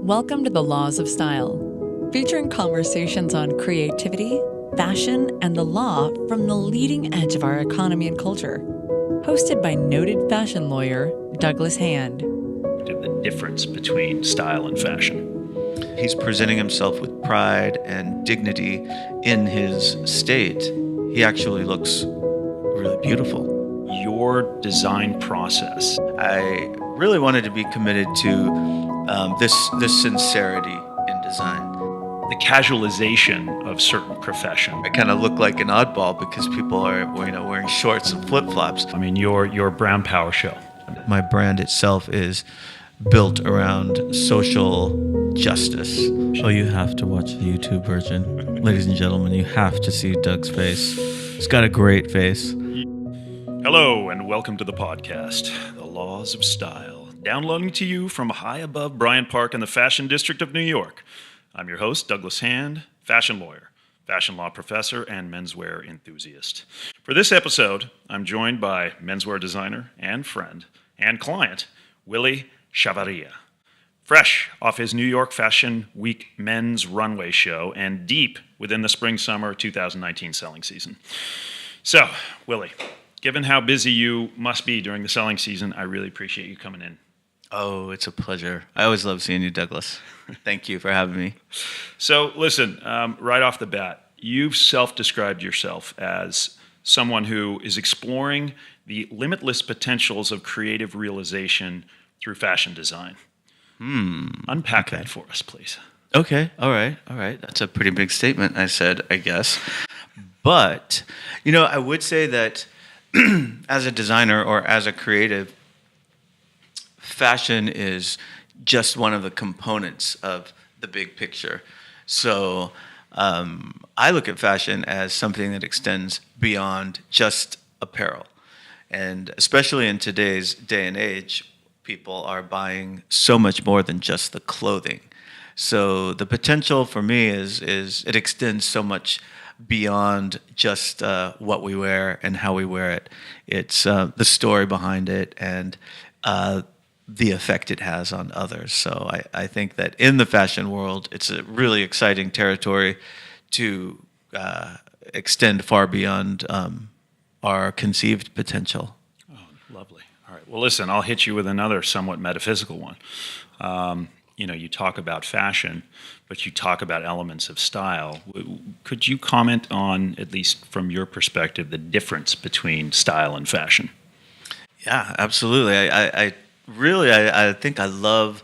Welcome to The Laws of Style, featuring conversations on creativity, fashion, and the law from the leading edge of our economy and culture. Hosted by noted fashion lawyer Douglas Hand. The difference between style and fashion. He's presenting himself with pride and dignity in his state. He actually looks really beautiful. Your design process. I really wanted to be committed to this sincerity in design. The casualization of certain profession. I kind of look like an oddball because people are wearing shorts and flip-flops. I mean, your brown power show. My brand itself is built around social justice. Oh, you have to watch the YouTube version. Ladies and gentlemen, you have to see Doug's face. He's got a great face. Hello, and welcome to the podcast, The Laws of Style, downloading to you from high above Bryant Park in the Fashion District of New York. I'm your host, Douglas Hand, fashion lawyer, fashion law professor, and menswear enthusiast. For this episode, I'm joined by menswear designer and friend and client, Willy Chavarria. Fresh off his New York Fashion Week men's runway show and deep within the spring-summer 2019 selling season. So, Willy, given how busy you must be during the selling season, I really appreciate you coming in. Oh, it's a pleasure. I always love seeing you, Douglas. Thank you for having me. So, listen, right off the bat, you've self-described yourself as someone who is exploring the limitless potentials of creative realization through fashion design. Unpack that for us, please. Okay, all right. That's a pretty big statement, I said, I guess. But, I would say that as a designer or as a creative, fashion is just one of the components of the big picture. So I look at fashion as something that extends beyond just apparel. And especially in today's day and age, people are buying so much more than just the clothing. So the potential for me is it extends so much beyond just what we wear and how we wear it. It's the story behind it and the effect it has on others. So I think that in the fashion world, it's a really exciting territory to extend far beyond our conceived potential. Oh, lovely. All right. Well, listen, I'll hit you with another somewhat metaphysical one. You talk about fashion, but you talk about elements of style. Could you comment on, at least from your perspective, the difference between style and fashion? Yeah, absolutely. I think I love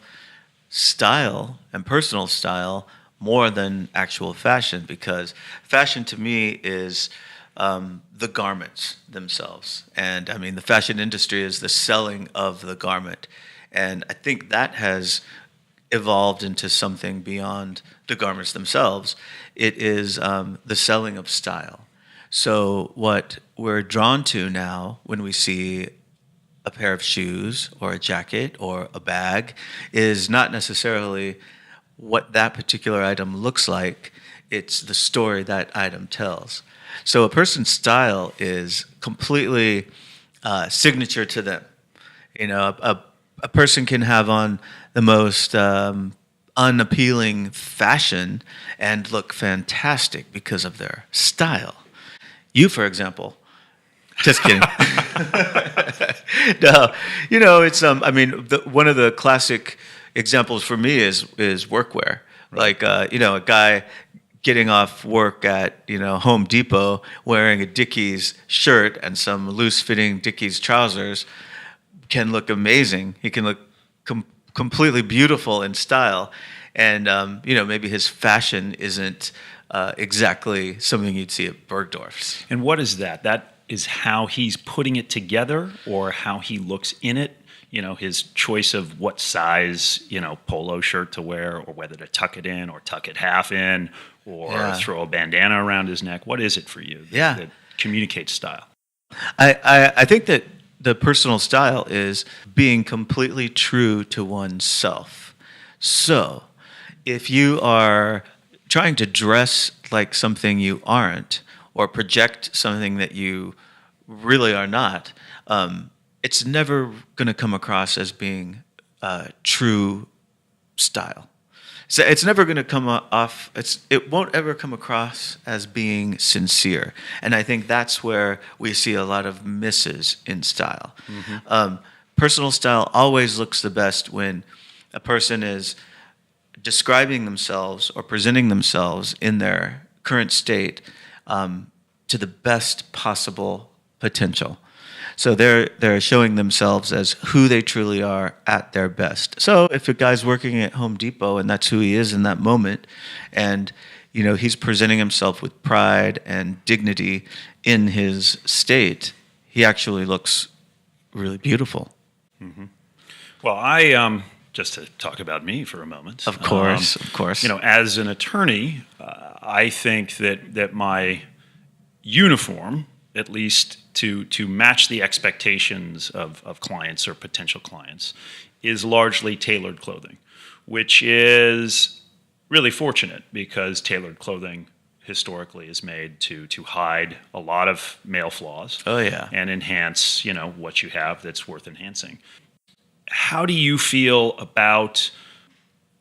style and personal style more than actual fashion, because fashion to me is the garments themselves. And I mean, the fashion industry is the selling of the garment. And I think that has evolved into something beyond the garments themselves. It is the selling of style. So what we're drawn to now when we see a pair of shoes or a jacket or a bag is not necessarily what that particular item looks like. It's the story that item tells. So a person's style is completely signature to them. A person can have on the most unappealing fashion and look fantastic because of their style. You, for example. Just kidding. No, it's one of the classic examples for me is workwear. Like a guy getting off work at Home Depot wearing a Dickies shirt and some loose-fitting Dickies trousers can look amazing. He can look completely beautiful in style, and maybe his fashion isn't exactly something you'd see at Bergdorf's. And what is that? That is how he's putting it together, or how he looks in it? His choice of what size, polo shirt to wear, or whether to tuck it in or tuck it half in, or throw a bandana around his neck. What is it for you that communicates style? I think that the personal style is being completely true to oneself. So if you are trying to dress like something you aren't, or project something that you really are not, it's never going to come across as being true style. So it's never going to come off. It won't ever come across as being sincere, and I think that's where we see a lot of misses in style. Personal style always looks the best when a person is describing themselves or presenting themselves in their current state to the best possible potential. So they're showing themselves as who they truly are at their best. So if a guy's working at Home Depot and that's who he is in that moment, and he's presenting himself with pride and dignity in his state, he actually looks really beautiful. Well, I just to talk about me for a moment. Of course. As an attorney, I think that my uniform, at least to match the expectations of clients or potential clients, is largely tailored clothing, which is really fortunate because tailored clothing historically is made to hide a lot of male flaws. Oh, yeah. And enhance, what you have that's worth enhancing. How do you feel about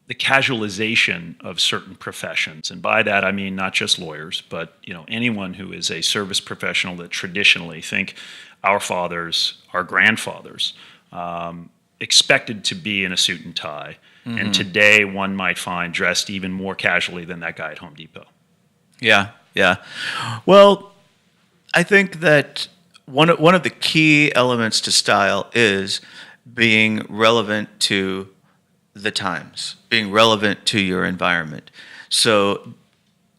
the casualization of certain professions? And by that, I mean not just lawyers, but anyone who is a service professional that traditionally, think our fathers, our grandfathers, expected to be in a suit and tie. And today one might find dressed even more casually than that guy at Home Depot. Yeah. Well, I think that one of the key elements to style is being relevant to the times, being relevant to your environment. So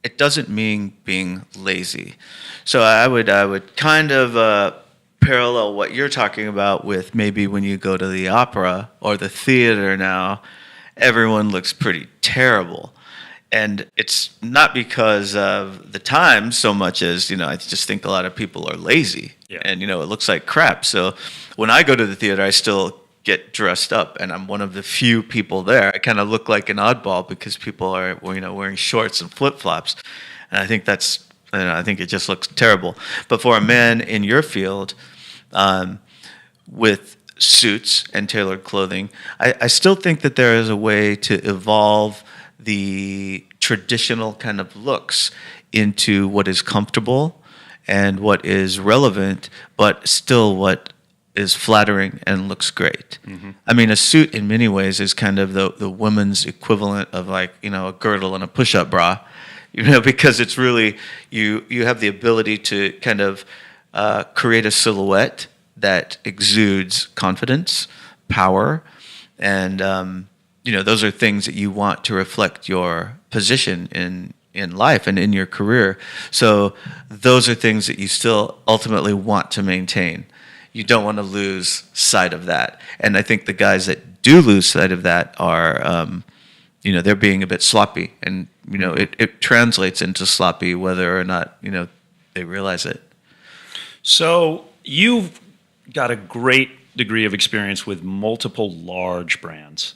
it doesn't mean being lazy. So I would kind of parallel what you're talking about with maybe when you go to the opera or the theater now, everyone looks pretty terrible. And it's not because of the time so much as, I just think a lot of people are lazy. Yeah. And, it looks like crap. So when I go to the theater, I still get dressed up, and I'm one of the few people there. I kind of look like an oddball because people are, wearing shorts and flip-flops. And I think I think it just looks terrible. But for a man in your field, with suits and tailored clothing, I still think that there is a way to evolve the traditional kind of looks into what is comfortable and what is relevant, but still what is flattering and looks great. I mean, a suit in many ways is kind of the woman's equivalent of a girdle and a push-up bra, because it's really, you have the ability to kind of create a silhouette that exudes confidence, power, and those are things that you want to reflect your position in life and in your career. So those are things that you still ultimately want to maintain. You don't want to lose sight of that. And I think the guys that do lose sight of that are, they're being a bit sloppy. And, it translates into sloppy whether or not, they realize it. So you've got a great degree of experience with multiple large brands.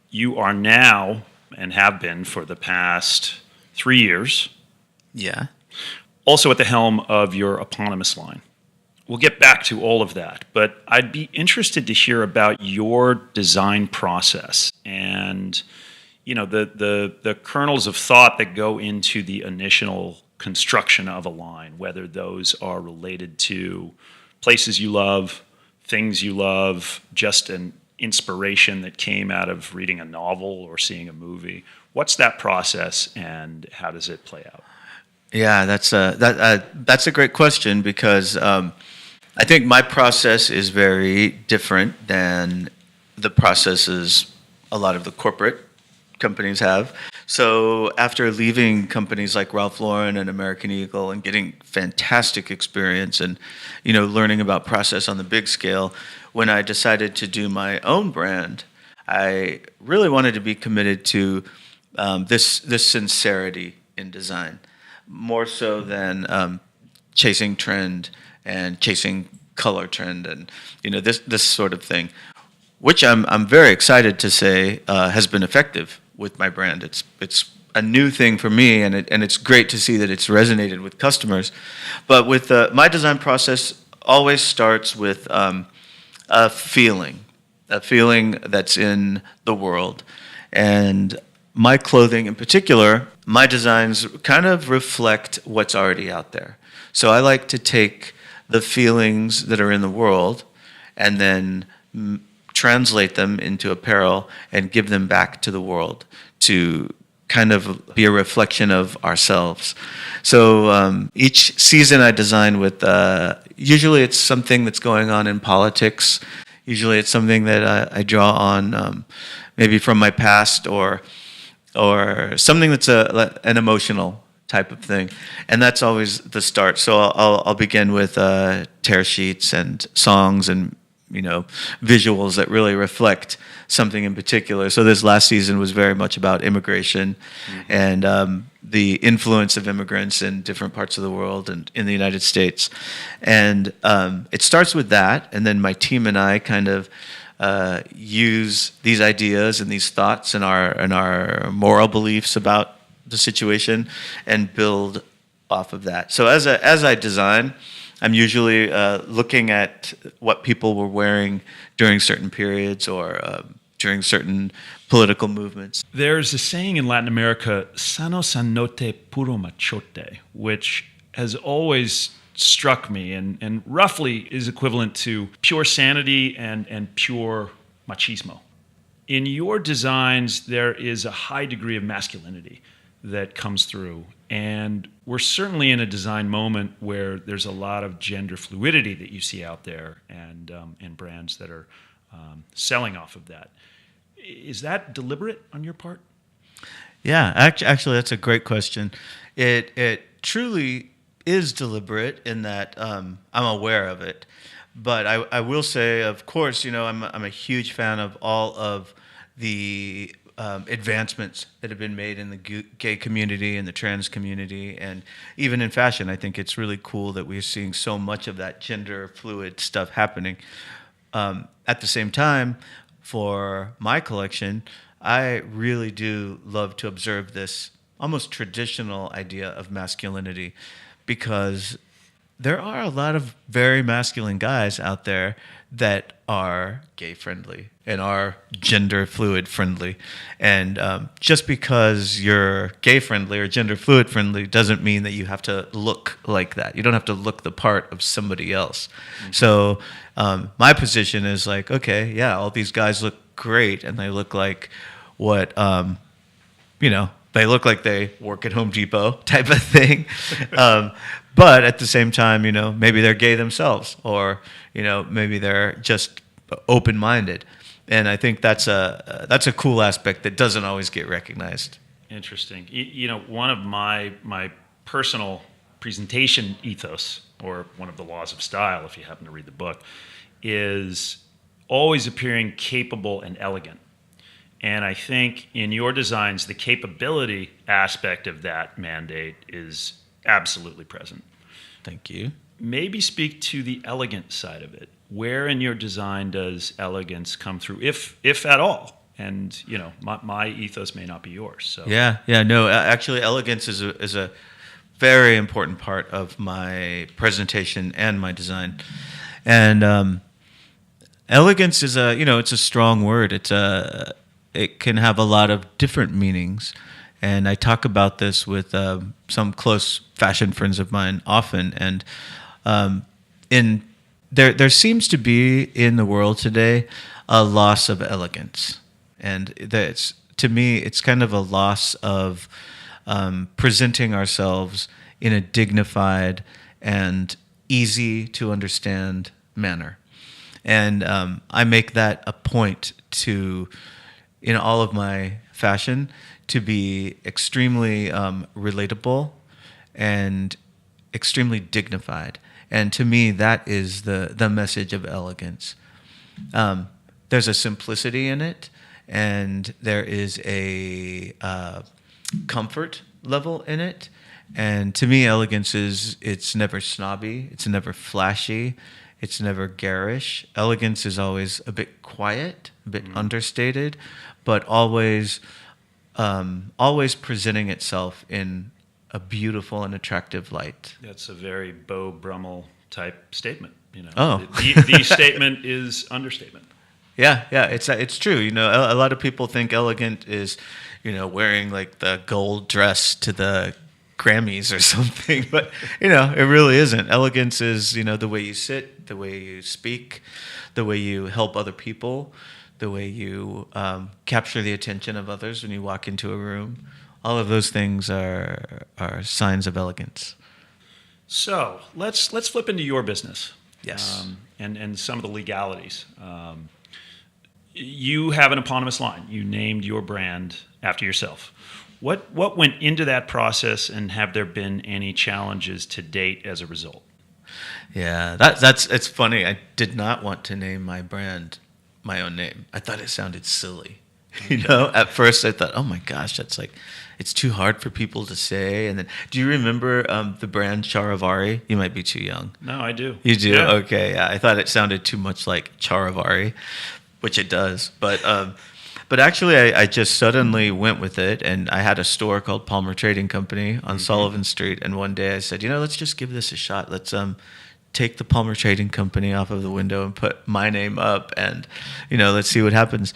You are now, and have been for the past 3 years, also at the helm of your eponymous line. We'll get back to all of that, but I'd be interested to hear about your design process and the kernels of thought that go into the initial construction of a line, whether those are related to places you love, things you love, just an inspiration that came out of reading a novel or seeing a movie. What's that process and how does it play out? Yeah, that's a great question because I think my process is very different than the processes a lot of the corporate companies have. So after leaving companies like Ralph Lauren and American Eagle and getting fantastic experience and learning about process on the big scale, when I decided to do my own brand, I really wanted to be committed to this sincerity in design, more so than chasing trend and chasing color trend and this sort of thing, which I'm very excited to say has been effective with my brand. It's a new thing for me, and it's great to see that it's resonated with customers. But with my design process, always starts with a feeling that's in the world, And my clothing in particular, my designs kind of reflect what's already out there. So I like to take the feelings that are in the world and then translate them into apparel and give them back to the world to kind of be a reflection of ourselves. So each season I design with, usually it's something that's going on in politics. Usually it's something that I draw on maybe from my past or something that's an emotional type of thing. And that's always the start. So I'll begin with tear sheets and songs and visuals that really reflect something in particular. So this last season was very much about immigration and the influence of immigrants in different parts of the world and in the United States. And it starts with that, and then my team and I kind of use these ideas and these thoughts and our moral beliefs about the situation and build off of that. So as I design, I'm usually looking at what people were wearing during certain periods or during certain political movements. There's a saying in Latin America, sano sanote puro machote, which has always struck me and roughly is equivalent to pure sanity and pure machismo. In your designs, there is a high degree of masculinity that comes through. And we're certainly in a design moment where there's a lot of gender fluidity that you see out there and brands that are selling off of that. Is that deliberate on your part? Yeah, actually, that's a great question. It truly is deliberate in that I'm aware of it. But I will say, of course, I'm a huge fan of all of the advancements that have been made in the gay community and the trans community, and even in fashion. I think it's really cool that we're seeing so much of that gender fluid stuff happening. At the same time, for my collection, I really do love to observe this almost traditional idea of masculinity, because there are a lot of very masculine guys out there that are gay friendly and are gender fluid friendly. And just because you're gay friendly or gender fluid friendly doesn't mean that you have to look like that. You don't have to look the part of somebody else. Mm-hmm. So my position is like, okay, yeah, all these guys look great and they look like what, they look like they work at Home Depot type of thing. But at the same time, maybe they're gay themselves, or, maybe they're just open-minded. And I think that's a cool aspect that doesn't always get recognized. Interesting. One of my personal presentation ethos, or one of the laws of style, if you happen to read the book, is always appearing capable and elegant. And I think in your designs, the capability aspect of that mandate is absolutely present. Thank you. Maybe speak to the elegant side of it. Where in your design does elegance come through, if at all? And my ethos may not be yours. So no. Actually, elegance is a very important part of my presentation and my design. And elegance is it's a strong word. It can have a lot of different meanings. And I talk about this with some close fashion friends of mine often. And there seems to be in the world today a loss of elegance. And to me, it's kind of a loss of presenting ourselves in a dignified and easy to understand manner. And I make that a point to, in all of my fashion, to be extremely relatable and extremely dignified. And to me, that is the message of elegance. There's a simplicity in it, and there is a comfort level in it. And to me, elegance it's never snobby, it's never flashy, it's never garish. Elegance is always a bit quiet, a bit understated, but always presenting itself in a beautiful and attractive light. That's a very Beau Brummel type statement. Oh. The statement is understatement. Yeah, yeah, it's true. A lot of people think elegant is, wearing like the gold dress to the Grammys or something, but it really isn't. Elegance is, the way you sit, the way you speak, the way you help other people, the way you capture the attention of others when you walk into a room. All of those things are signs of elegance. So let's flip into your business. Yes. And some of the legalities. You have an eponymous line. You named your brand after yourself. What went into that process, and have there been any challenges to date as a result? Yeah, it's funny. I did not want to name my brand my own name. I thought it sounded silly. At first I thought, oh my gosh, it's too hard for people to say. And then, do you remember the brand Charivari? You might be too young. No, I do. You do? Yeah. Okay. Yeah, I thought it sounded too much like Charivari, which it does. But actually, I just suddenly went with it, and I had a store called Palmer Trading Company on Sullivan Street. And one day I said, let's just give this a shot. Let's take the Palmer Trading Company off of the window and put my name up, and let's see what happens.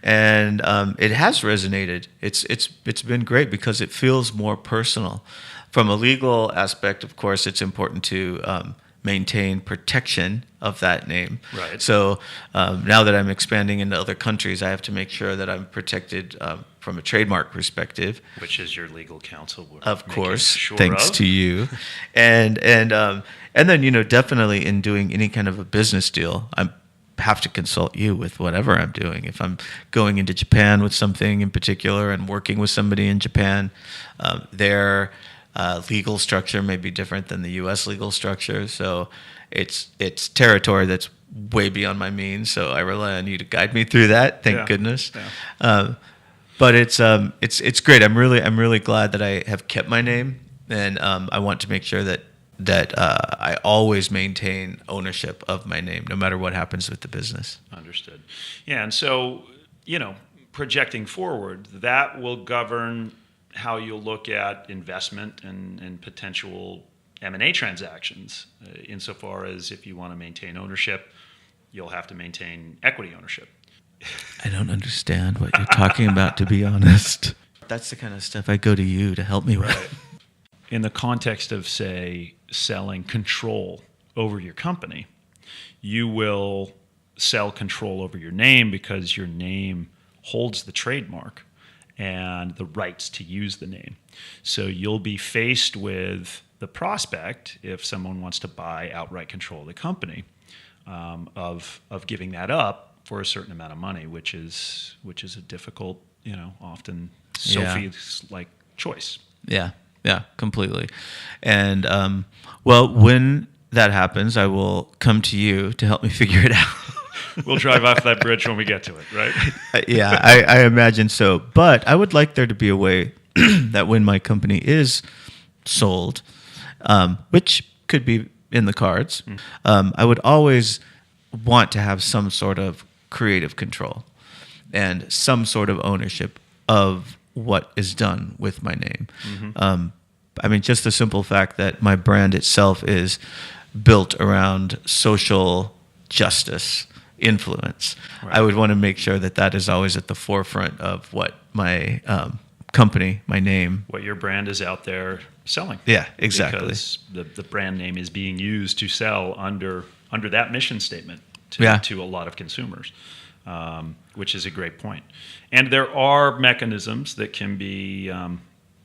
And it has resonated. It's been great because it feels more personal. From a legal aspect, of course, it's important to maintain protection of that name. Right. So now that I'm expanding into other countries, I have to make sure that I'm protected from a trademark perspective. Which is your legal counsel. Of course, sure thanks to you. And then, definitely in doing any kind of a business deal, I have to consult you with whatever I'm doing. If I'm going into Japan with something in particular and working with somebody in Japan, their legal structure may be different than the U.S. legal structure. So it's territory that's way beyond my means. So I rely on you to guide me through that. Thank goodness. Yeah. But it's great. I'm really glad that I have kept my name, and I want to make sure that I always maintain ownership of my name, no matter what happens with the business. Understood. Yeah, and so projecting forward, that will govern how you'll look at investment and potential M&A transactions. Insofar as if you want to maintain ownership, you'll have to maintain equity ownership. I don't understand what you're talking about, to be honest. That's the kind of stuff I go to you to help me with. Right. In the context of, say, selling control over your company, you will sell control over your name because your name holds the trademark and the rights to use the name. So you'll be faced with the prospect, if someone wants to buy outright control of the company, of giving that up for a certain amount of money, which is a difficult, often Sophie's-like choice. Yeah, completely. And when that happens, I will come to you to help me figure it out. We'll drive off that bridge when we get to it, right? Yeah, I imagine so. But I would like there to be a way that when my company is sold, which could be in the cards, I would always want to have some sort of creative control and some sort of ownership of what is done with my name. Just the simple fact that my brand itself is built around social justice influence. Right. I would want to make sure that is always at the forefront of what my company, my name, what your brand is out there selling. Yeah, exactly. Because the brand name is being used to sell under that mission statement to a lot of consumers, which is a great point. And there are mechanisms that can be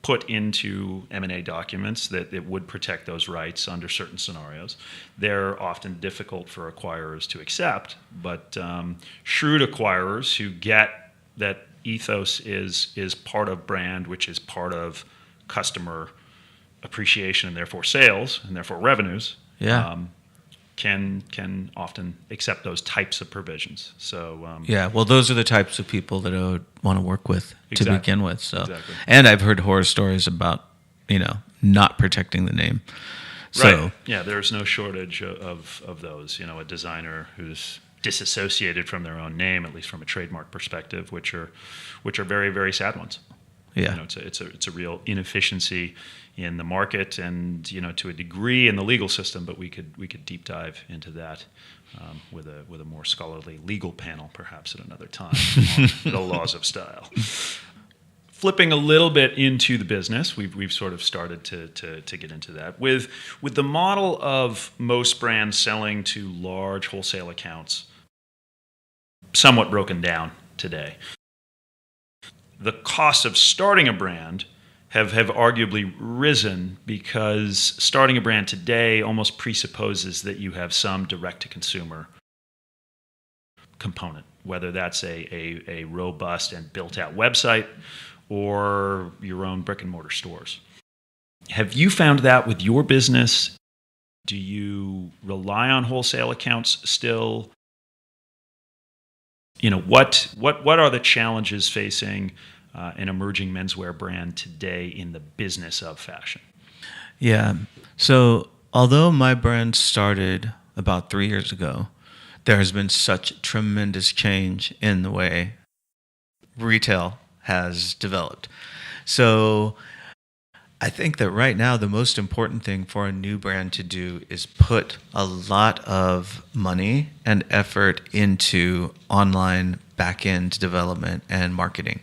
put into M&A documents that it would protect those rights under certain scenarios. They're often difficult for acquirers to accept, but shrewd acquirers who get that ethos is part of brand, which is part of customer appreciation and therefore sales and therefore revenues, can often accept those types of provisions. So those are the types of people that I would want to work with to begin with. So, exactly. And I've heard horror stories about not protecting the name. So, right. Yeah, there's no shortage of those. A designer who's disassociated from their own name, at least from a trademark perspective, which are very, very sad ones. Yeah. It's a real inefficiency in the market, and to a degree in the legal system. But we could deep dive into that with a more scholarly legal panel, perhaps at another time, on the laws of style. Flipping a little bit into the business, we've sort of started to get into that with the model of most brands selling to large wholesale accounts, somewhat broken down today. The costs of starting a brand have arguably risen because starting a brand today almost presupposes that you have some direct-to-consumer component, whether that's a robust and built-out website or your own brick-and-mortar stores. Have you found that with your business? Do you rely on wholesale accounts still? What are the challenges facing an emerging menswear brand today in the business of fashion? Yeah. So although my brand started about 3 years ago, there has been such tremendous change in the way retail has developed. So I think that right now the most important thing for a new brand to do is put a lot of money and effort into online back-end development and marketing.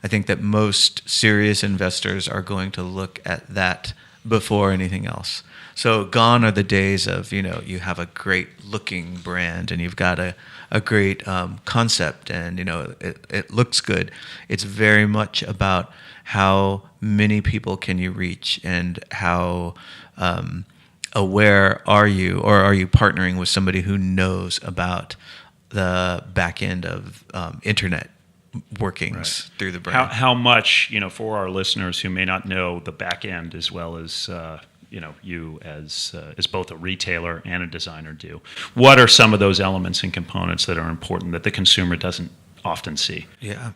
I think that most serious investors are going to look at that before anything else. So gone are the days of, you have a great looking brand and you've got a great concept and, it looks good. It's very much about how many people can you reach and how aware are you, or are you partnering with somebody who knows about the back end of internet workings through the brand. How much, for our listeners who may not know the back end as well as you as both a retailer and a designer do, what are some of those elements and components that are important that the consumer doesn't often see? Yeah,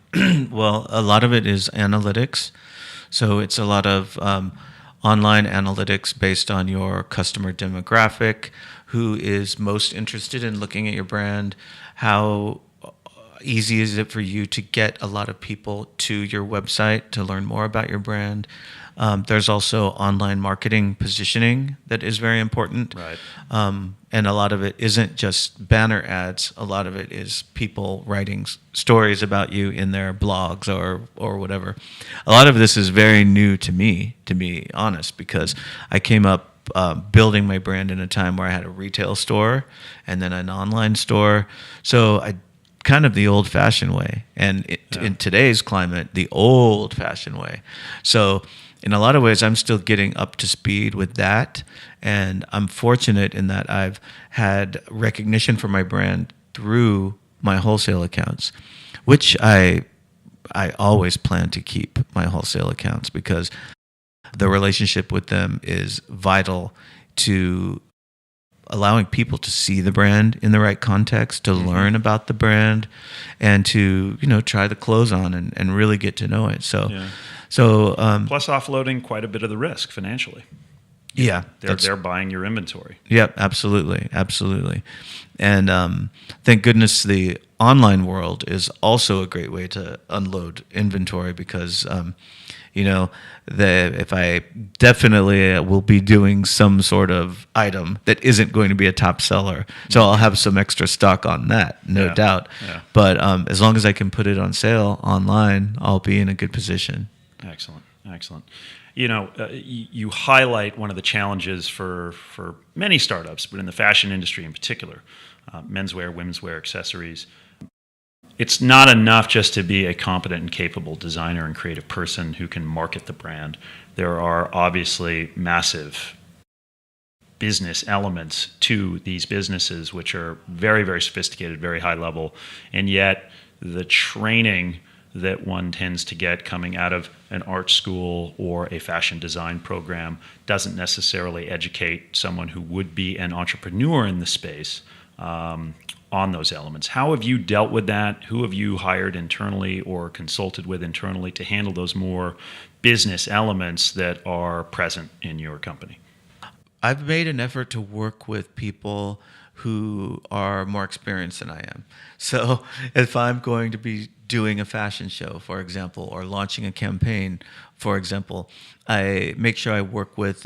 well, a lot of it is analytics. So it's a lot of online analytics based on your customer demographic, who is most interested in looking at your brand, how easy is it for you to get a lot of people to your website to learn more about your brand. There's also online marketing positioning that is very important. Right. And a lot of it isn't just banner ads. A lot of it is people writing stories about you in their blogs or whatever. A lot of this is very new to me, to be honest, because I came up building my brand in a time where I had a retail store and then an online store. So I kind of the old-fashioned way, and in today's climate, the old-fashioned way. So in a lot of ways, I'm still getting up to speed with that, and I'm fortunate in that I've had recognition for my brand through my wholesale accounts, which I always plan to keep my wholesale accounts because the relationship with them is vital to allowing people to see the brand in the right context, to learn about the brand, and to try the clothes on and really get to know it. So plus offloading quite a bit of the risk financially. Yeah, they're buying your inventory. Yep, absolutely. And thank goodness the online world is also a great way to unload inventory because if I definitely will be doing some sort of item that isn't going to be a top seller, so I'll have some extra stock on that, no doubt. Yeah. But as long as I can put it on sale online, I'll be in a good position. Excellent. You highlight one of the challenges for many startups, but in the fashion industry in particular, menswear, womenswear, accessories. It's not enough just to be a competent and capable designer and creative person who can market the brand. There are obviously massive business elements to these businesses, which are very, very sophisticated, very high level, and yet the training that one tends to get coming out of an art school or a fashion design program doesn't necessarily educate someone who would be an entrepreneur in the space on those elements. How have you dealt with that? Who have you hired internally or consulted with internally to handle those more business elements that are present in your company? I've made an effort to work with people who are more experienced than I am. So if I'm going to be doing a fashion show, for example, or launching a campaign, for example, I make sure I work with,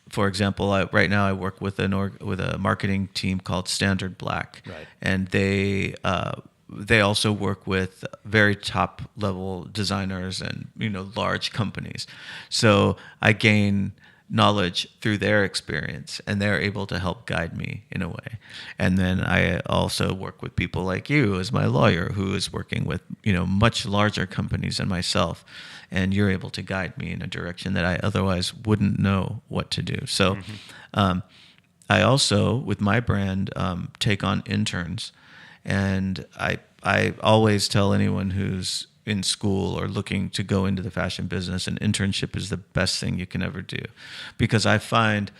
for example, right now I work with with a marketing team called Standard Black, right. And they also work with very top level designers and large companies. So I gain knowledge through their experience, and they're able to help guide me in a way. And then I also work with people like you as my lawyer, who is working with much larger companies than myself, and you're able to guide me in a direction that I otherwise wouldn't know what to do. So I also, with my brand, take on interns, and I always tell anyone who's in school or looking to go into the fashion business, an internship is the best thing you can ever do, because I find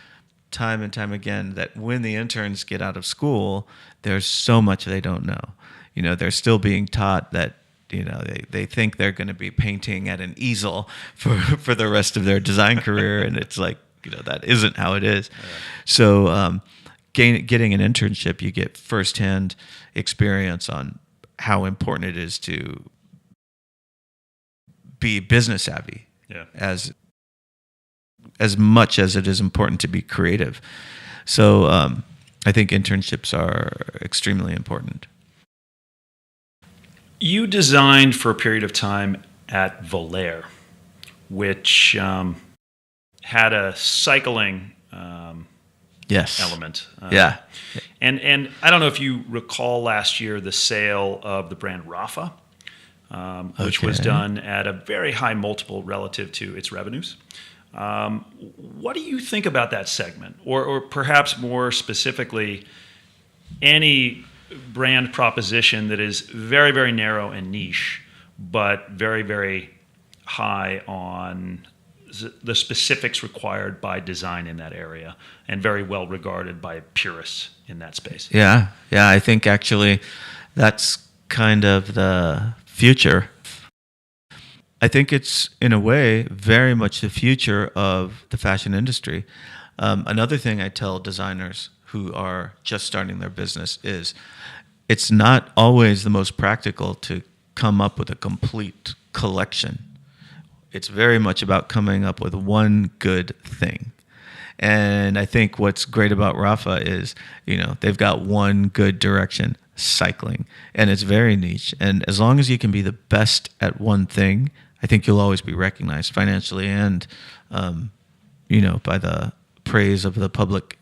time and time again that when the interns get out of school, there's so much they don't know. They're still being taught that they think they're going to be painting at an easel for the rest of their design career, and it's like that isn't how it is. Yeah. So getting an internship, you get firsthand experience on how important it is to be business savvy, as much as it is important to be creative. So I think internships are extremely important. You designed for a period of time at Volair, which had a cycling element. And I don't know if you recall last year the sale of the brand Rafa, which was done at a very high multiple relative to its revenues. What do you think about that segment? Or perhaps more specifically, any brand proposition that is very, very narrow and niche, but very, very high on the specifics required by design in that area, and very well regarded by purists in that space? Yeah, I think actually that's kind of the future. I think it's, in a way, very much the future of the fashion industry. Another thing I tell designers who are just starting their business is it's not always the most practical to come up with a complete collection. It's very much about coming up with one good thing. And I think what's great about Rafa is, they've got one good direction, cycling, and it's very niche. And as long as you can be the best at one thing, I think you'll always be recognized financially and, by the praise of the public.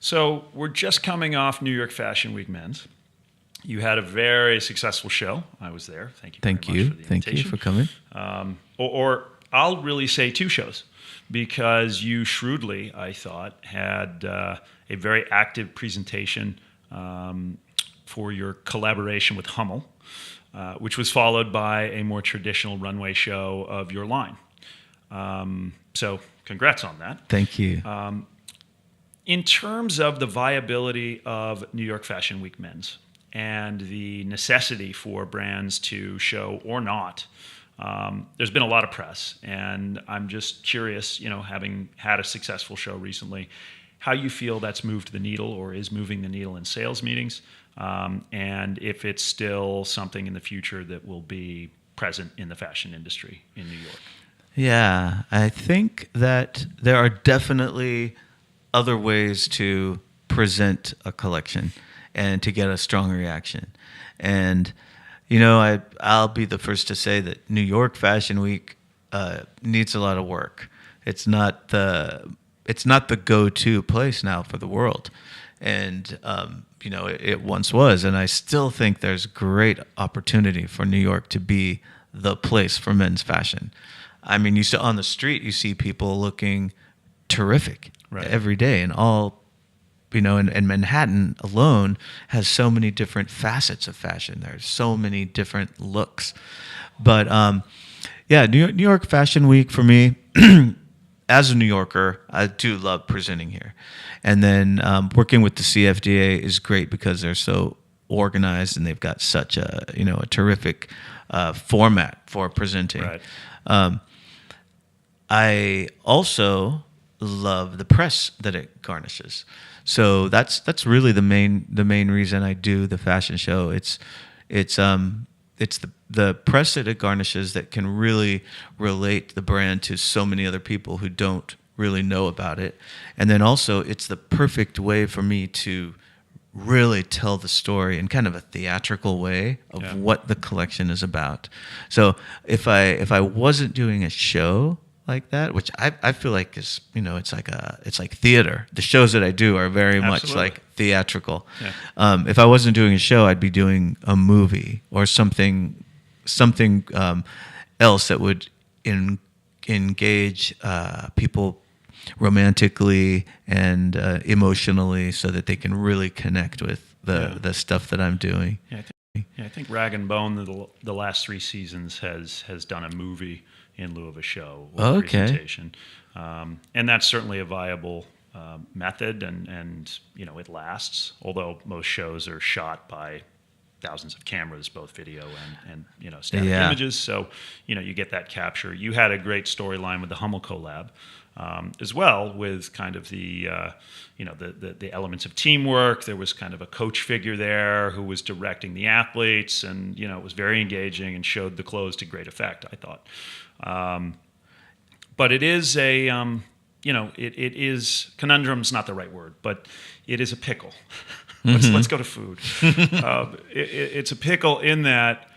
So we're just coming off New York Fashion Week Men's. You had a very successful show. I was there. Thank you very much for the invitation. Thank you for coming. Or I'll really say two shows, because you shrewdly, I thought, had a very active presentation for your collaboration with Hummell, which was followed by a more traditional runway show of your line. So congrats on that. Thank you. In terms of the viability of New York Fashion Week Men's and the necessity for brands to show or not, there's been a lot of press, and I'm just curious, having had a successful show recently, how you feel that's moved the needle or is moving the needle in sales meetings, and if it's still something in the future that will be present in the fashion industry in New York. Yeah, I think that there are definitely other ways to present a collection and to get a strong reaction. And, I'll be the first to say that New York Fashion Week needs a lot of work. It's not the go-to place now for the world. And, it once was. And I still think there's great opportunity for New York to be the place for men's fashion. I mean, on the street, you see people looking terrific every day, and all, and Manhattan alone has so many different facets of fashion. There's so many different looks. But New York Fashion Week for me, as a New Yorker, I do love presenting here. And then working with the CFDA is great because they're so organized and they've got such a terrific format for presenting. Right. I also love the press that it garnishes. So that's really the main reason I do the fashion show. It's the press that it garnishes that can really relate the brand to so many other people who don't really know about it. And then also it's the perfect way for me to really tell the story in kind of a theatrical way of what the collection is about. So if I wasn't doing a show like that, which I feel like is, it's like theater. The shows that I do are very much like theatrical. Yeah. If I wasn't doing a show, I'd be doing a movie or something else that would engage people romantically and emotionally, so that they can really connect with the stuff that I'm doing. I think Rag and Bone the last 3 seasons has done a movie in lieu of a show or presentation, and that's certainly a viable method, and it lasts. Although most shows are shot by thousands of cameras, both video and static images, so you get that capture. You had a great storyline with the Hummell collab. As well, with kind of the elements of teamwork. There was kind of a coach figure there who was directing the athletes, and it was very engaging and showed the clothes to great effect, I thought. But it is it is, conundrum's not the right word, but it is a pickle. Let's go to food. It's a pickle in that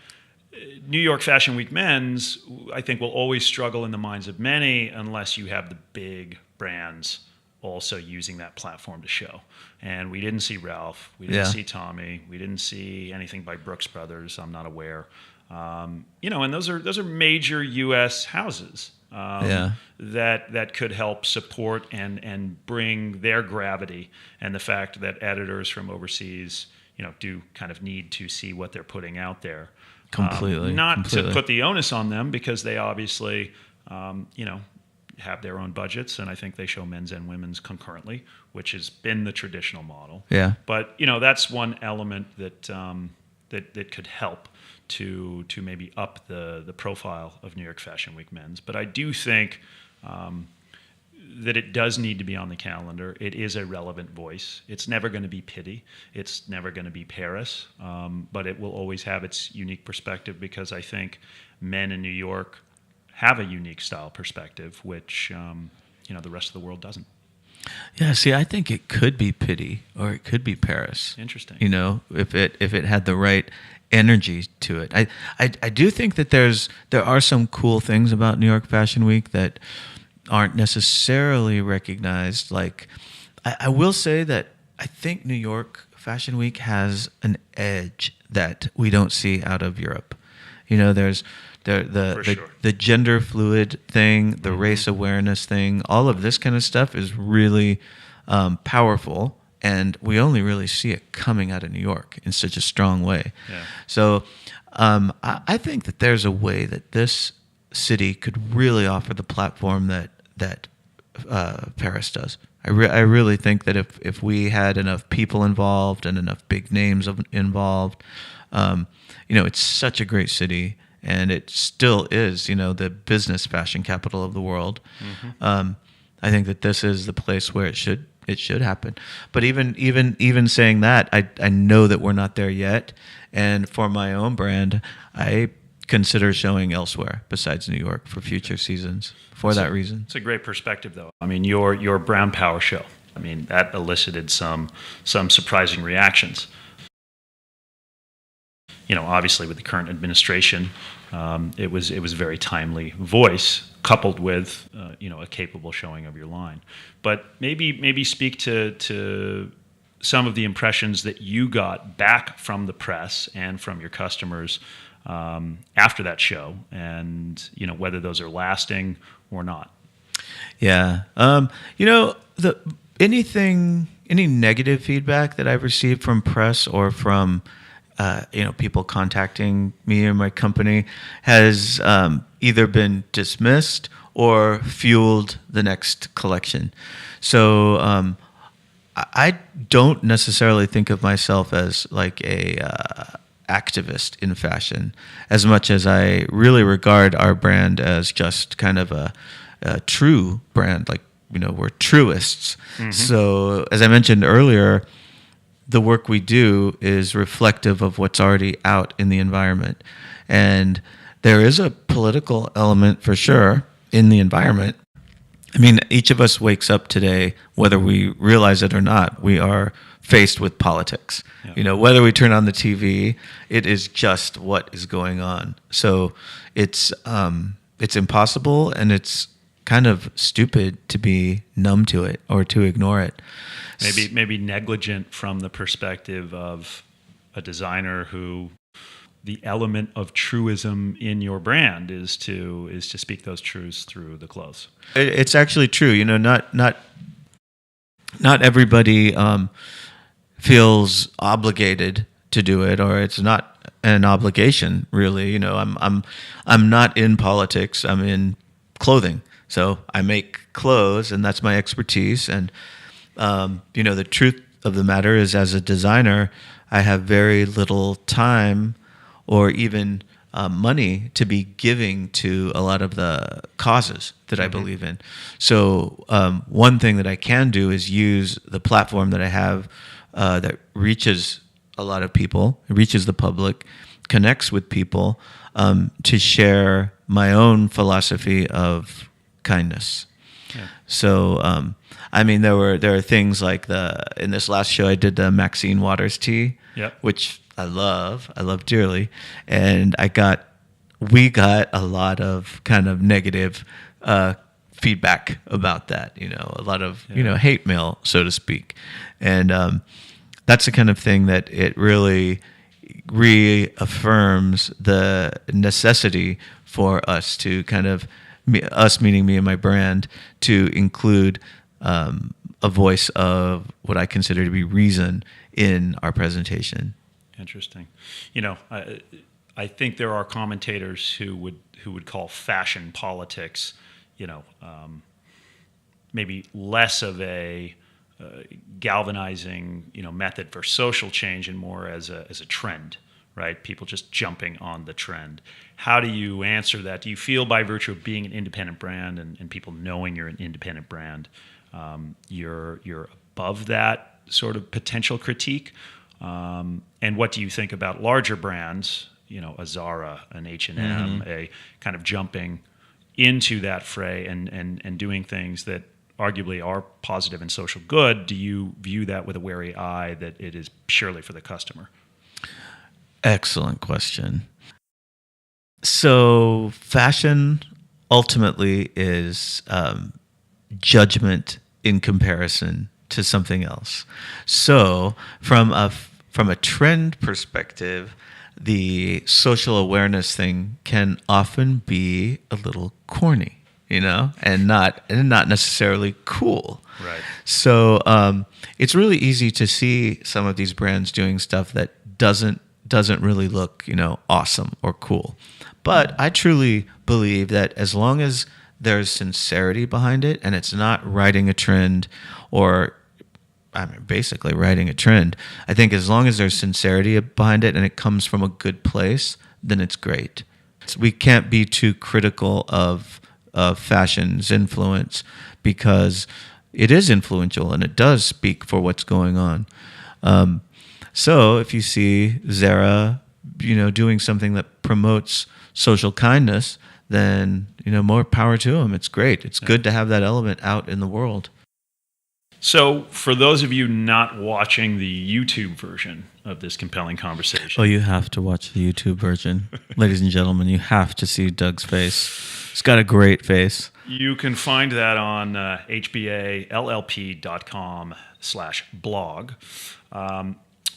New York Fashion Week men's, I think, will always struggle in the minds of many unless you have the big brands also using that platform to show. And we didn't see Ralph, we didn't see Tommy, we didn't see anything by Brooks Brothers. I'm not aware. And those are major U.S. houses that could help support and bring their gravity, and the fact that editors from overseas, do kind of need to see what they're putting out there. Completely. To put the onus on them, because they obviously, have their own budgets, and I think they show men's and women's concurrently, which has been the traditional model. Yeah. But that's one element that that could help to maybe up the profile of New York Fashion Week men's. But I do think that it does need to be on the calendar. It is a relevant voice. It's never going to be Pitti. It's never going to be Paris. But it will always have its unique perspective, because I think men in New York have a unique style perspective, which the rest of the world doesn't. Yeah, see, I think it could be Pitti or it could be Paris. Interesting. If it had the right energy to it. I do think that there are some cool things about New York Fashion Week that aren't necessarily recognized. Like, I will say that I think New York Fashion Week has an edge that we don't see out of Europe. There's the gender fluid thing, the race awareness thing, all of this kind of stuff is really powerful, and we only really see it coming out of New York in such a strong way. Yeah. So I think that there's a way that this city could really offer the platform that Paris does. I really think that if we had enough people involved and enough big names involved, it's such a great city, and it still is, the business fashion capital of the world. Mm-hmm. I think that this is the place where it should happen. But even saying that, I know that we're not there yet. And for my own brand, I consider showing elsewhere besides New York for future seasons for that reason. It's a great perspective, though. I mean, your Brown Power show, that elicited some surprising reactions. Obviously with the current administration, it was a very timely voice, coupled with a capable showing of your line. But maybe speak to some of the impressions that you got back from the press and from your customers after that show, and whether those are lasting or not. Yeah, any negative feedback that I've received from press or from people contacting me or my company has either been dismissed or fueled the next collection. So I don't necessarily think of myself as like a activist in fashion, as much as I really regard our brand as just kind of a true brand, like we're truists. So as I mentioned earlier, the work we do is reflective of what's already out in the environment. And there is a political element for sure in the environment. I mean, each of us wakes up today, whether we realize it or not, we are faced with politics. Yeah. Whether we turn on the TV, it is just what is going on. So it's impossible, and it's kind of stupid to be numb to it or to ignore it. Maybe negligent from the perspective of a designer who the element of truism in your brand is to speak those truths through the clothes. It's actually true. Not everybody feels obligated to do it, or it's not an obligation really. I'm not in politics. I'm in clothing. So I make clothes, and that's my expertise. And the truth of the matter is, as a designer, I have very little time or even money to be giving to a lot of the causes that I believe in. So one thing that I can do is use the platform that I have that reaches a lot of people, reaches the public, connects with people, to share my own philosophy of kindness. Yeah. So, there are things like in this last show I did the Maxine Waters tea, which I love dearly, and we got a lot of kind of negative feedback about that. A lot of hate mail, so to speak, and that's the kind of thing that it really reaffirms the necessity for us to kind of, us meaning me and my brand, to include a voice of what I consider to be reason in our presentation. Interesting. I think there are commentators who would call fashion politics, maybe less of a galvanizing, method for social change and more as a trend, right? People just jumping on the trend. How do you answer that? Do you feel by virtue of being an independent brand and people knowing you're an independent brand, you're above that sort of potential critique? And what do you think about larger brands, a Zara, an H&M, a kind of jumping into that fray and doing things that arguably are positive and social good? Do you view that with a wary eye that it is purely for the customer? Excellent question. So fashion ultimately is judgment in comparison to something else. So from a trend perspective, the social awareness thing can often be a little corny, and not necessarily cool. Right. So it's really easy to see some of these brands doing stuff that doesn't really look, awesome or cool. But I truly believe that as long as there's sincerity behind it and it's not riding a trend or basically riding a trend, I think as long as there's sincerity behind it and it comes from a good place, then it's great. We can't be too critical of fashion's influence because it is influential and it does speak for what's going on. So if you see Zara, doing something that promotes social kindness, then, more power to them. It's great. It's good to have that element out in the world. So for those of you not watching the YouTube version of this compelling conversation. Oh, you have to watch the YouTube version. Ladies and gentlemen, you have to see Doug's face. He's got a great face. You can find that on hballp.com/blog.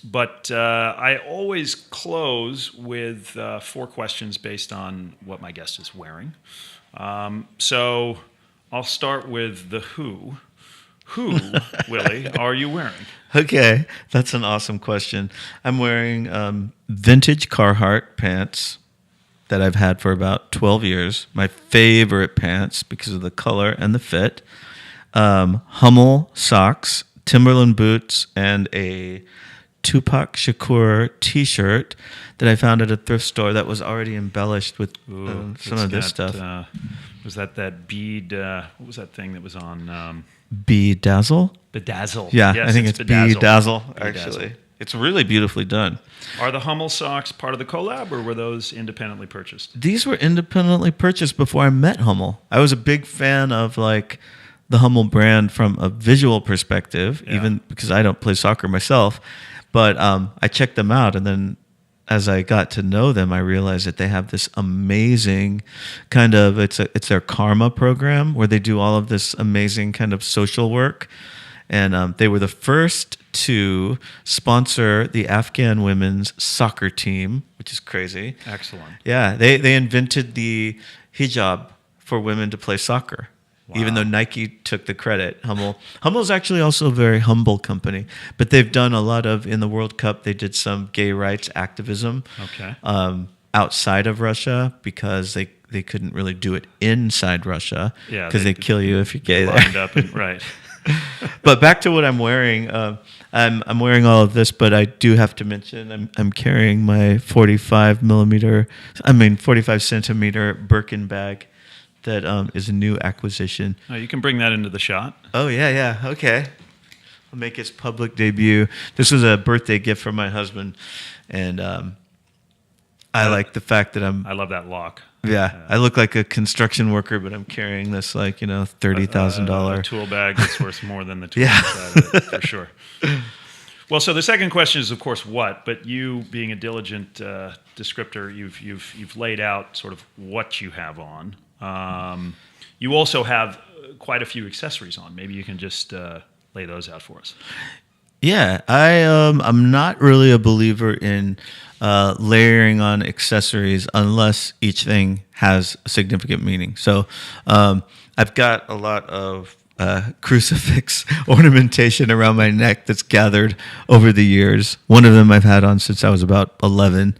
But I always close with 4 questions based on what my guest is wearing. So I'll start with the who. Who, Willy, are you wearing? Okay, that's an awesome question. I'm wearing vintage Carhartt pants that I've had for about 12 years. My favorite pants because of the color and the fit. Hummell socks, Timberland boots, and a Tupac Shakur t-shirt that I found at a thrift store that was already embellished with some of this stuff. Was that bead? What was that thing that was on? Bedazzle? Bedazzle. Yeah, yes, I think it's Bedazzle, actually. It's really beautifully done. Are the Hummell socks part of the collab, or were those independently purchased? These were independently purchased before I met Hummell. I was a big fan of like the Hummell brand from a visual perspective, even because I don't play soccer myself. But I checked them out, and then as I got to know them, I realized that they have this amazing kind of it's their karma program where they do all of this amazing kind of social work, and they were the first to sponsor the Afghan women's soccer team, which is crazy. Excellent. Yeah, they invented the hijab for women to play soccer. Wow. Even though Nike took the credit, Hummell's actually also a very humble company, but they've done a lot of, in the World Cup, they did some gay rights activism outside of Russia because they couldn't really do it inside Russia because they kill you if you're gay there. Right. But back to what I'm wearing. I'm wearing all of this, but I do have to mention I'm carrying my 45 centimeter Birkin bag. That is a new acquisition. Oh, you can bring that into the shot. Oh, yeah. Okay. I'll make its public debut. This was a birthday gift from my husband, and I like the fact that I love that lock. Yeah, I look like a construction worker, but I'm carrying this $30,000 tool bag that's worth more than the tool side of it, for sure. Well, so the second question is, of course, what? But you, being a diligent descriptor, you've laid out sort of what you have on. You also have quite a few accessories on. Maybe you can just lay those out for us. Yeah, I'm not really a believer in layering on accessories unless each thing has a significant meaning. So I've got a lot of crucifix ornamentation around my neck that's gathered over the years. One of them I've had on since I was about 11.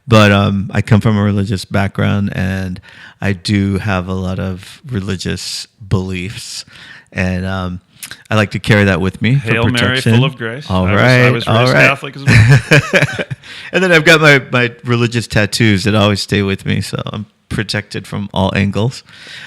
But I come from a religious background, and I do have a lot of religious beliefs, and I like to carry that with me. Hail for protection. Mary, full of grace. I was raised Catholic as well. And then I've got my religious tattoos that always stay with me, so I'm protected from all angles.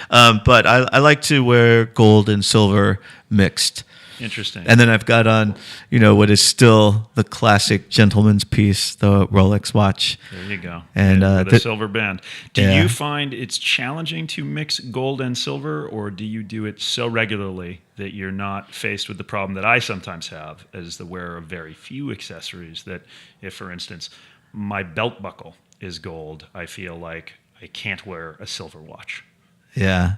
But I like to wear gold and silver mixed. Interesting. And then I've got on, what is still the classic gentleman's piece, the Rolex watch. There you go. And with a silver band. Do you find it's challenging to mix gold and silver, or do you do it so regularly that you're not faced with the problem that I sometimes have as the wearer of very few accessories, that if, for instance, my belt buckle is gold, I feel like I can't wear a silver watch? Yeah.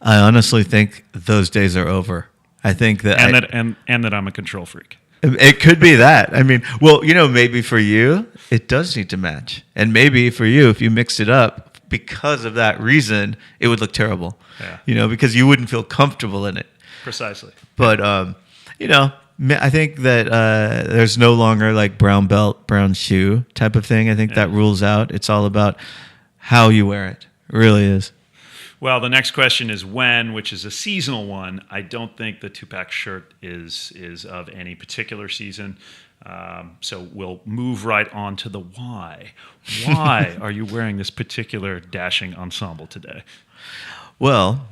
I honestly think those days are over. I think that and that I'm a control freak. It could be that. I mean, well, maybe for you it does need to match, and maybe for you, if you mixed it up because of that reason, it would look terrible. Yeah. Because you wouldn't feel comfortable in it. Precisely. But I think that there's no longer like brown belt, brown shoe type of thing. I think that rules out. It's all about how you wear it. It really is. Well, the next question is when, which is a seasonal one. I don't think the Tupac shirt is of any particular season. So we'll move right on to the why. Why are you wearing this particular dashing ensemble today? Well,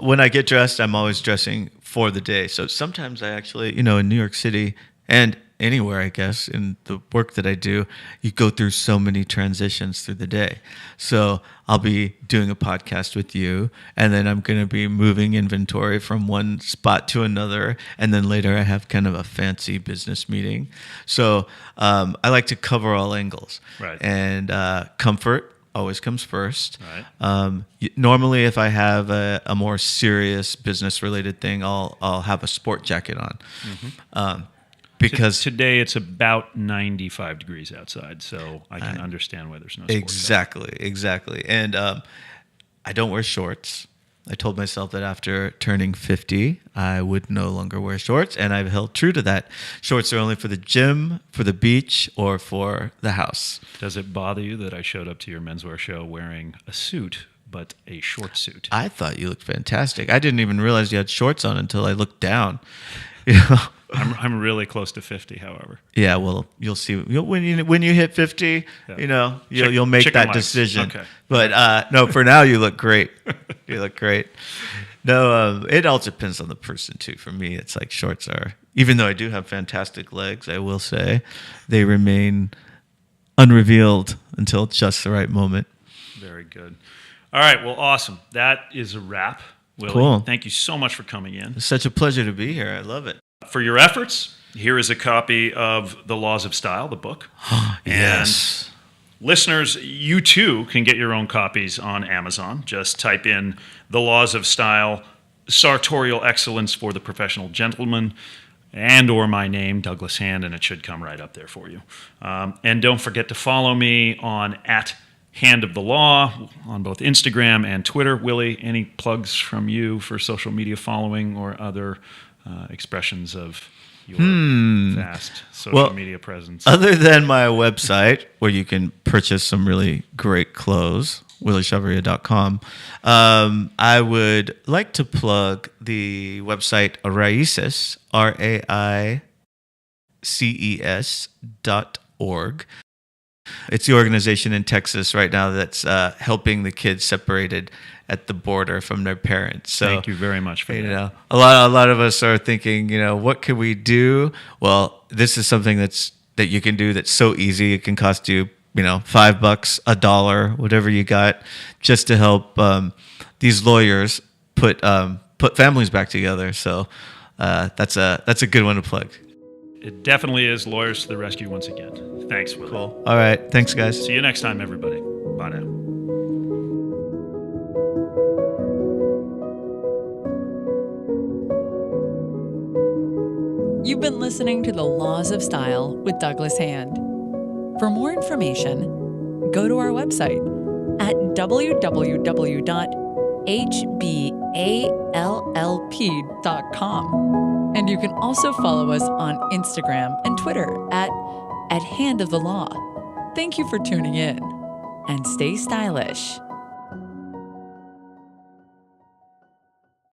when I get dressed, I'm always dressing for the day. So sometimes I actually, in New York City and anywhere, I guess, in the work that I do, you go through so many transitions through the day. So I'll be doing a podcast with you, and then I'm going to be moving inventory from one spot to another, and then later I have kind of a fancy business meeting. So I like to cover all angles. Right. And comfort always comes first. Right. Normally, if I have a more serious business-related thing, I'll have a sport jacket on. Mm-hmm. Because today it's about 95 degrees outside, so I can understand why there's no sport. Exactly. And I don't wear shorts. I told myself that after turning 50, I would no longer wear shorts, and I've held true to that. Shorts are only for the gym, for the beach, or for the house. Does it bother you that I showed up to your menswear show wearing a suit, but a short suit? I thought you looked fantastic. I didn't even realize you had shorts on until I looked down. I'm really close to 50, however. Yeah, well, you'll see when you hit 50, you'll make chicken that legs. decision. Okay. But no, for now you look great. You look great. No, it all depends on the person too. For me, it's like shorts are, even though I do have fantastic legs, I will say, they remain unrevealed until just the right moment. Very good. All right, well, awesome. That is a wrap, Willy. Cool. Thank you so much for coming in. It's such a pleasure to be here. I love it. For your efforts, here is a copy of The Laws of Style, the book. Yes. And listeners, you too can get your own copies on Amazon. Just type in The Laws of Style, Sartorial Excellence for the Professional Gentleman, and or my name, Douglas Hand, and it should come right up there for you. And don't forget to follow me on @Hand of the Law on both Instagram and Twitter. Willy, any plugs from you for social media following or other expressions of your vast social media presence? Other than my website, where you can purchase some really great clothes, WillyChavarria.com, I would like to plug the website Raices, RAICES.org. It's the organization in Texas right now that's helping the kids separated at the border from their parents. So, thank you very much for that. A lot of us are thinking, what can we do? Well, this is something that you can do that's so easy. It can cost you, $5, $1, whatever you got, just to help these lawyers put families back together. So that's a good one to plug. It definitely is. Lawyers to the rescue once again. Thanks, Willy. Cool. All right. Thanks, guys. See you next time, everybody. Bye now. You've been listening to The Laws of Style with Douglas Hand. For more information, go to our website at www.hballp.com. And you can also follow us on Instagram and Twitter at Hand of the Law. Thank you for tuning in, and stay stylish.